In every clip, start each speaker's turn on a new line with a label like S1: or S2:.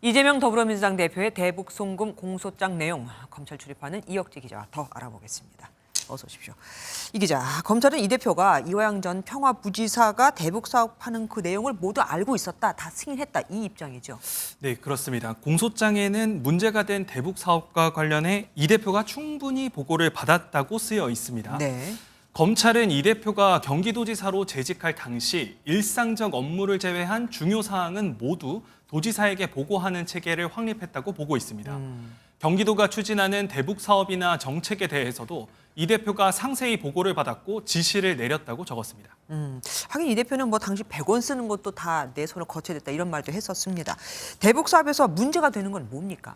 S1: 이재명 더불어민주당 대표의 대북 송금 공소장 내용, 검찰 출입하는 이혁재 기자와 더 알아보겠습니다. 어서 오십시오. 이 기자, 검찰은 이 대표가 이화영 전 평화부지사가 대북 사업하는 그 내용을 모두 알고 있었다, 다 승인했다, 이 입장이죠.
S2: 네, 그렇습니다. 공소장에는 문제가 된 대북 사업과 관련해 이 대표가 충분히 보고를 받았다고 쓰여 있습니다.
S1: 네.
S2: 검찰은 이 대표가 경기도지사로 재직할 당시 일상적 업무를 제외한 중요 사항은 모두 도지사에게 보고하는 체계를 확립했다고 보고 있습니다. 경기도가 추진하는 대북 사업이나 정책에 대해서도 이 대표가 상세히 보고를 받았고 지시를 내렸다고 적었습니다.
S1: 하긴 이 대표는 뭐 당시 100원 쓰는 것도 다 내 손을 거쳐야 됐다 이런 말도 했었습니다. 대북 사업에서 문제가 되는 건 뭡니까?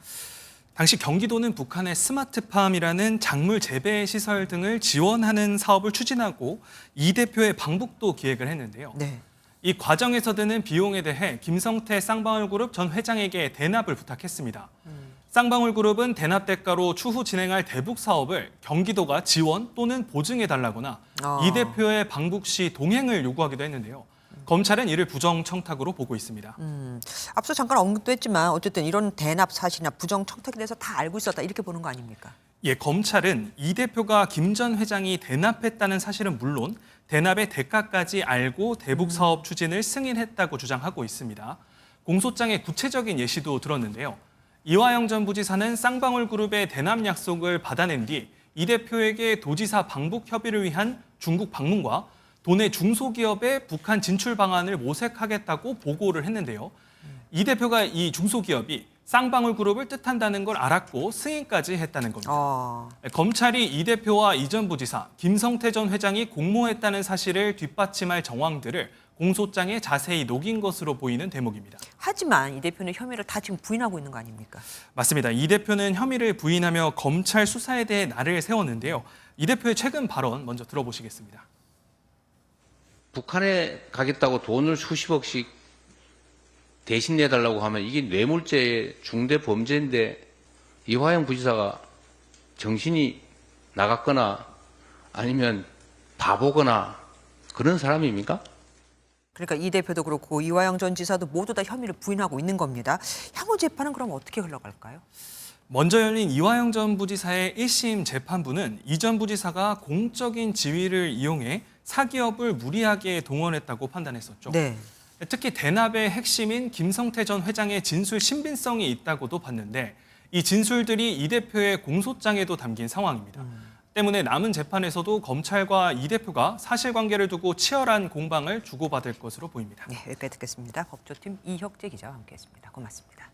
S2: 당시 경기도는 북한의 스마트팜이라는 작물 재배 시설 등을 지원하는 사업을 추진하고 이 대표의 방북도 기획을 했는데요.
S1: 네.
S2: 이 과정에서 드는 비용에 대해 김성태 쌍방울그룹 전 회장에게 대납을 부탁했습니다. 쌍방울그룹은 대납 대가로 추후 진행할 대북 사업을 경기도가 지원 또는 보증해달라거나 이 대표의 방북 시 동행을 요구하기도 했는데요. 검찰은 이를 부정청탁으로 보고 있습니다.
S1: 앞서 잠깐 언급도 했지만 어쨌든 이런 대납 사실이나 부정 청탁에 대해서 다 알고 있었다 이렇게 보는 거 아닙니까?
S2: 예, 검찰은 이 대표가 김 전 회장이 대납했다는 사실은 물론 대납의 대가까지 알고 대북 사업 추진을 승인했다고 주장하고 있습니다. 공소장의 구체적인 예시도 들었는데요. 이화영 전 부지사는 쌍방울그룹의 대납 약속을 받아낸 뒤 이 대표에게 도지사 방북 협의를 위한 중국 방문과 도내 중소기업의 북한 진출 방안을 모색하겠다고 보고를 했는데요. 이 대표가 이 중소기업이 쌍방울그룹을 뜻한다는 걸 알았고 승인까지 했다는 겁니다. 검찰이 이 대표와 이 전 부지사, 김성태 전 회장이 공모했다는 사실을 뒷받침할 정황들을 공소장에 자세히 녹인 것으로 보이는 대목입니다.
S1: 하지만 이 대표는 혐의를 다 지금 부인하고 있는 거 아닙니까?
S2: 맞습니다. 이 대표는 혐의를 부인하며 검찰 수사에 대해 날을 세웠는데요. 이 대표의 최근 발언 먼저 들어보시겠습니다.
S3: 북한에 가겠다고 돈을 수십억씩 대신 내달라고 하면 이게 뇌물죄의 중대 범죄인데 이화영 부지사가 정신이 나갔거나 아니면 바보거나 그런 사람입니까?
S1: 그러니까 이 대표도 그렇고 이화영 전 지사도 모두 다 혐의를 부인하고 있는 겁니다. 향후 재판은 그럼 어떻게 흘러갈까요?
S2: 먼저 열린 이화영 전 부지사의 1심 재판부는 이 전 부지사가 공적인 지위를 이용해 사기업을 무리하게 동원했다고 판단했었죠.
S1: 네.
S2: 특히 대납의 핵심인 김성태 전 회장의 진술 신빙성이 있다고도 봤는데 이 진술들이 이 대표의 공소장에도 담긴 상황입니다. 때문에 남은 재판에서도 검찰과 이 대표가 사실관계를 두고 치열한 공방을 주고받을 것으로 보입니다.
S1: 네, 여기까지 듣겠습니다. 법조팀 이혁재 기자와 함께했습니다. 고맙습니다.